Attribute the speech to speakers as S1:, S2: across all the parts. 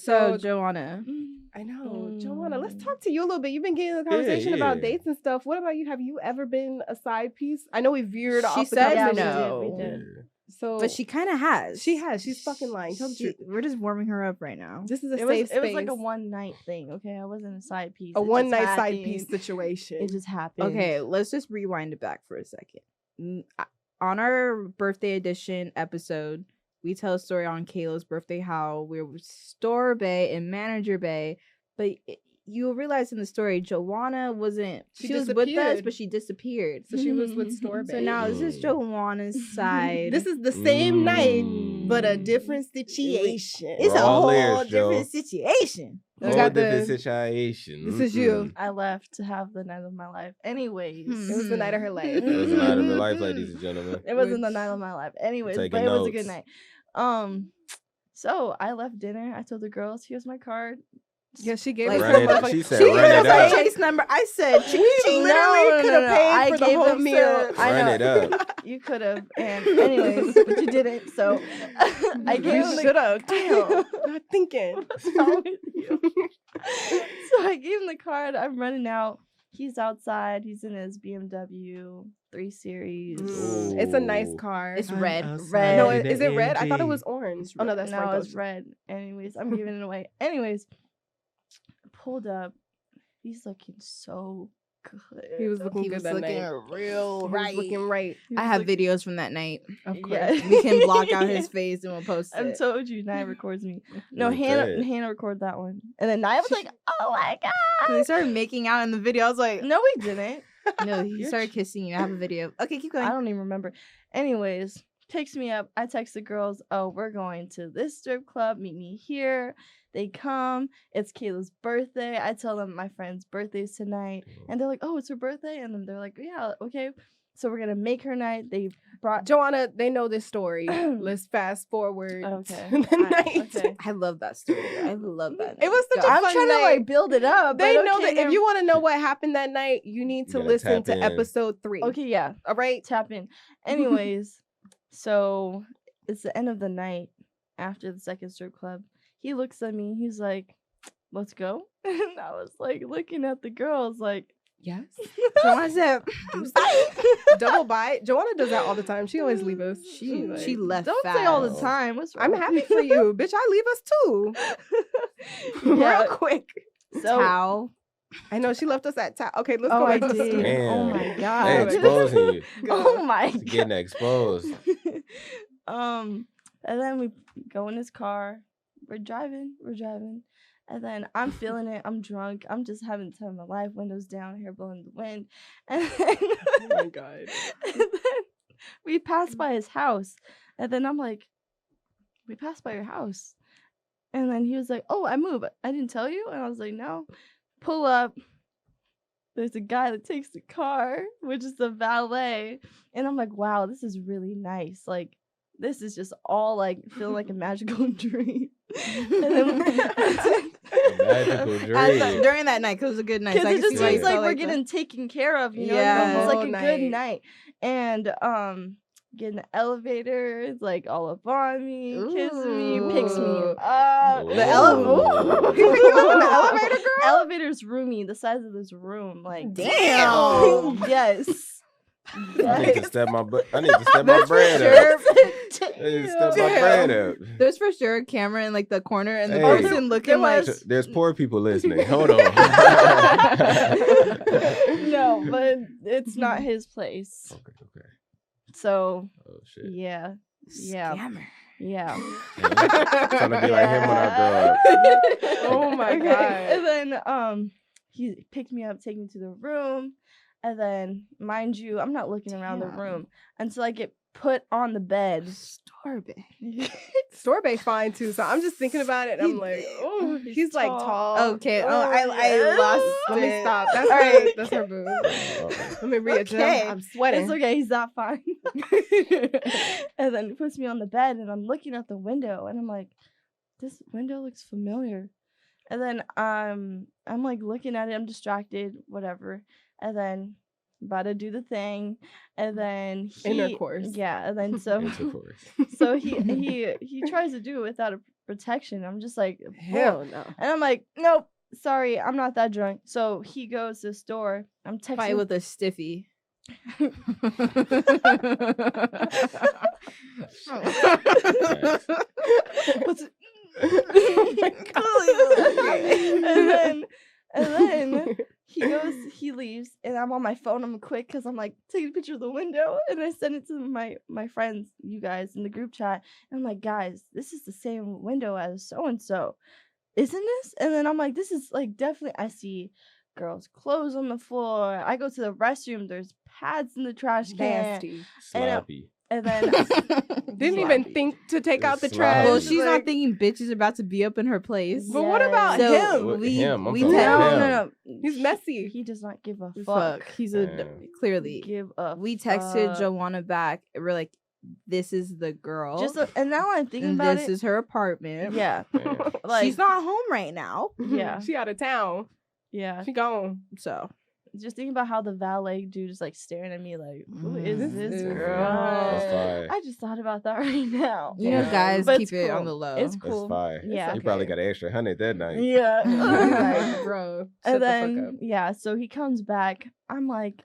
S1: So Jowanna.
S2: I know. Jowanna, let's talk to you a little bit. You've been getting in the conversation about dates and stuff. What about you? Have you ever been a side piece? I know we veered off the conversation.
S1: No.
S3: We did.
S2: So,
S1: but she kind of has.
S2: She has. She's fucking lying. Tell the truth.
S1: We're just warming her up right now.
S2: This is a safe space.
S3: It was like a one night thing, okay? I wasn't a side piece.
S2: A one night side piece situation.
S3: It just happened.
S1: Okay, let's just rewind it back for a second. On our birthday edition episode, we tell a story on Kayla's birthday, how we were store bay and manager bay, but you'll realize in the story, Jowanna wasn't. She was with us, but she disappeared.
S2: So she was with store bay.
S1: So now this is Jowanna's side.
S2: This is the same night, but a different situation.
S1: It's a whole different situation.
S4: Different situation.
S2: This is you.
S3: I left to have the night of my life. Anyways.
S2: It was the night of her life.
S4: It was the night of her life, ladies and gentlemen.
S3: It wasn't the night of my life. Anyways, but it was a good night. So I left dinner. I told the girls, here's my card.
S2: Yeah, she gave
S4: us
S2: her
S4: she said, run it up.
S1: Chase number. I said,
S2: we literally could have paid for the whole meal.
S4: Run it up.
S3: You could have. And anyways, but you didn't. So I gave him
S2: should have. Damn. Not thinking.
S3: What's wrong with you? So I gave him the card. I'm running out. He's outside. He's in his BMW 3 Series.
S2: It's a nice car.
S1: It's red.
S3: Red.
S2: No, is it red? I thought it was orange. Oh, no, that's
S3: no, it's red. Anyways, I'm giving it away. Anyways, pulled up. He's looking so good.
S2: He was looking good that night.
S1: Real right.
S2: Looking right.
S1: I have videos from that night.
S2: Of course.
S3: Yeah.
S1: We can block out his face and we'll post it.
S3: I told you, Naya records me. No, Hannah recorded that one. And then Naya was like, oh my God.
S1: Because they started making out in the video. I was like,
S3: no, we didn't.
S1: No, he started kissing you. I have a video. Okay, keep going.
S3: I don't even remember. Anyways, picks me up. I text the girls, oh, we're going to this strip club. Meet me here. They come. It's Kayla's birthday. I tell them my friend's birthday's tonight. And they're like, oh, it's her birthday? And then they're like, yeah, okay. So we're going to make her night. They brought...
S2: Jowanna, they know this story. Let's fast forward
S3: okay.
S2: to the night.
S1: Okay. I love that story. I love that.
S2: It was such a
S3: I'm
S2: fun
S3: trying
S2: night.
S3: to like build it up.
S2: They know that if you want to know what happened that night, you need to listen to episode 3.
S3: Okay, yeah.
S2: All right?
S3: Tap in. Anyways, so it's the end of the night after the second strip club. He looks at me. He's like, let's go. And I was like looking at the girls like,
S2: yes.
S1: Jowanna said,
S2: double bite. Jowanna does that all the time. She always leave us.
S1: She left.
S3: Don't
S1: fast.
S3: say all the time. What's wrong?
S2: I'm happy for you, bitch. I leave us too.
S3: Yeah.
S2: Real quick.
S3: So,
S1: Towel.
S2: I know she left us at Okay, let's
S3: oh,
S2: go
S3: I
S2: back to the
S3: did.
S2: story.
S3: Oh my God.
S4: They exposing you.
S3: Oh my God.
S4: Getting exposed.
S3: And then we go in his car. We're driving. And then I'm feeling it. I'm drunk. I'm just having the time of my life. Windows down, hair blowing in the wind. And then,
S2: Oh my God.
S3: And then we passed by his house. And then I'm like, we passed by your house. And then he was like, oh, I moved. I didn't tell you? And I was like, no. Pull up. There's a guy that takes the car, which is the valet. And I'm like, wow, this is really nice. Like, this is just all like feeling like a magical dream. And then,
S4: magical dream.
S1: During that night, because it was a good night.
S3: Because
S1: So
S3: it just seems like we're getting taken care of, you know?
S1: Yeah.
S3: It's like a good night. And get in the elevator, it's like all up on me, kissing me, picks me up.
S4: The
S2: He picked you up in the elevator, girl?
S3: Elevator's roomy, the size of this room. Like,
S1: Damn.
S3: Yes.
S4: I need to step my bread up. I need to step my bread up.
S1: There's for sure a camera in like the corner and the
S4: Hey.
S1: person looking like
S4: There's poor people listening. Hold on.
S3: No, but it's not his place.
S4: Okay.
S3: So,
S4: Oh shit.
S3: yeah.
S1: scammer.
S3: Yeah.
S4: Trying to be like him when I grow up.
S2: Oh my
S3: Okay.
S2: God.
S3: And then he picked me up, take me to the room, and then mind you, I'm not looking around the room until I get put on the bed.
S2: Sorbet fine too, so I'm just thinking about it and I'm like, oh, he's like tall.
S1: Okay.
S3: Oh,
S1: I lost.
S2: Let me
S1: it.
S2: stop. That's
S1: All
S2: right.
S1: right.
S2: That's her boob. Let me readjust.
S1: Okay.
S2: I'm sweating.
S3: It's okay, he's not fine. And then he puts me on the bed and I'm looking out the window and I'm like, this window looks familiar. And then I'm like looking at it, I'm distracted, whatever. And then about to do the thing, and then he
S2: Intercourse.
S3: Yeah, and then so
S4: Intercourse.
S3: so he tries to do it without protection. I'm just like,
S2: Hell no.
S3: and I'm like, nope, sorry, I'm not that drunk. So he goes to the store. I'm texting
S1: Fight with a stiffy.
S3: and then he leaves, and I'm on my phone. I'm quick because I'm like taking a picture of the window, and I send it to my friends, you guys, in the group chat. And I'm like, guys, this is the same window as so and so, isn't this? And then I'm like, this is like definitely. I see girls' clothes on the floor. I go to the restroom. There's pads in the trash can.
S2: Nasty.
S4: Sloppy.
S3: And then
S2: Didn't even think to take out the
S4: It's
S2: trash.
S1: Well, she's not thinking bitch is about to be up in her place.
S2: But what about
S1: So
S2: him?
S4: Him, I'm
S1: we
S4: talking about him.
S3: no.
S2: He's messy.
S3: He does not give a fuck.
S1: Fuck. He's a clearly.
S3: Give a
S1: We texted
S3: fuck.
S1: Jowanna back. We're like, this is the girl.
S3: And now I'm thinking
S1: and
S3: about
S1: this
S3: it.
S1: is her apartment.
S3: Yeah.
S4: Yeah.
S3: Like,
S1: She's not home right now.
S3: Yeah.
S2: She out of town.
S3: Yeah.
S2: She gone.
S1: So
S3: Just thinking about how the valet dude is like staring at me like, who is
S1: Mm.
S3: this
S2: This is
S3: girl?
S4: That's fire.
S3: I just thought about that right now.
S1: you know,
S2: Yeah.
S1: guys
S3: But
S1: keep
S3: it's
S1: it
S3: cool.
S1: on the low.
S3: It's
S4: That's
S3: cool.
S4: fire.
S3: Yeah.
S4: You probably got an extra 100 that night.
S3: Yeah.
S2: Like, bro, shut
S3: And
S2: the fuck
S3: then
S2: up.
S3: yeah, so he comes back. I'm like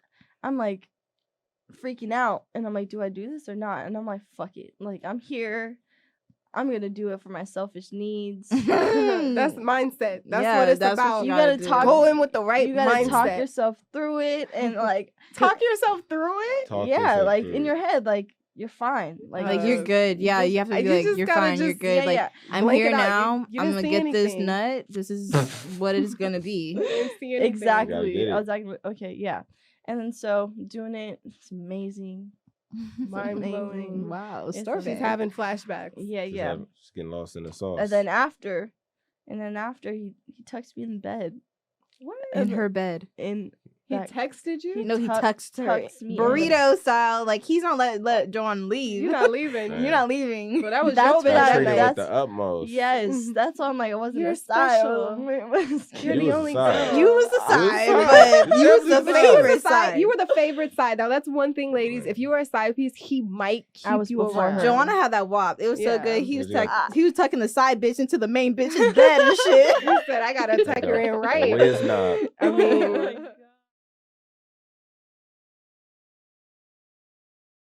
S3: freaking out, and I'm like, do I do this or not? And I'm like, fuck it. Like, I'm here. I'm gonna do it for my selfish needs.
S2: That's mindset. That's
S1: Yeah,
S2: what it's
S1: that's what
S2: about.
S3: you gotta
S1: do.
S3: talk.
S2: Go in with the right
S3: You gotta
S2: mindset.
S3: talk yourself through it, and like
S2: Talk yourself through it.
S4: Talk
S3: yeah,
S4: yourself
S3: like
S4: through
S3: in
S4: it.
S3: your head, like you're fine.
S1: Like you're good. Yeah, you have to be
S2: you
S1: like,
S2: just
S1: you're
S2: gotta
S1: fine, you're
S2: just-
S1: good.
S3: Yeah,
S1: like
S3: yeah.
S1: I'm
S2: Blank
S1: here
S2: it out.
S1: now.
S2: You
S1: I'm
S2: didn't
S1: gonna
S2: see
S1: get this
S2: anything.
S1: nut. This is what it is gonna be.
S2: You didn't see anything.
S3: Exactly.
S4: get
S3: I
S4: it.
S3: was like, okay, yeah. And then so doing it, it's amazing.
S2: Mind
S3: Amazing.
S2: blowing.
S1: Wow,
S3: It's
S1: Star
S3: amazing.
S2: She's having flashbacks.
S3: Yeah,
S4: Just
S3: yeah.
S4: just getting lost in the sauce.
S3: And then after he tucks me in bed.
S2: What?
S1: in her bed.
S3: In
S2: He
S3: that-
S2: texted you?
S3: He
S1: No, he
S3: tuck-
S1: tucks her
S3: tucks me in.
S1: burrito style. Like he's not let Joanna leave.
S2: You're not leaving.
S4: Right.
S1: You're not leaving.
S2: So that was
S3: That's
S2: your
S3: what
S2: bed
S3: I-
S2: that
S4: treat
S2: night.
S4: it with
S3: that's-
S4: the utmost.
S3: Yes, that's why I'm like, I wasn't
S2: You're
S3: a style.
S2: You're
S4: You
S2: the
S4: was
S2: only
S4: a side.
S2: girl.
S1: You was the
S4: You was
S1: side,
S4: side.
S1: but
S4: You
S1: you
S4: was
S1: was the
S4: the
S2: But you was
S1: favorite
S2: the side.
S1: side.
S2: You were the favorite side. Now that's one thing, ladies. If you were a side piece, he might keep
S3: I was
S2: you
S3: before
S2: around.
S3: her.
S1: Joanna had that wop. It was so
S2: Yeah.
S1: good. He was
S4: Yeah.
S1: he was tucking the side bitch into the main bitch's bed and shit.
S2: He said, "I gotta tuck her in right."
S4: Whiz knob.
S2: I
S3: Oh my
S2: mean,
S3: God.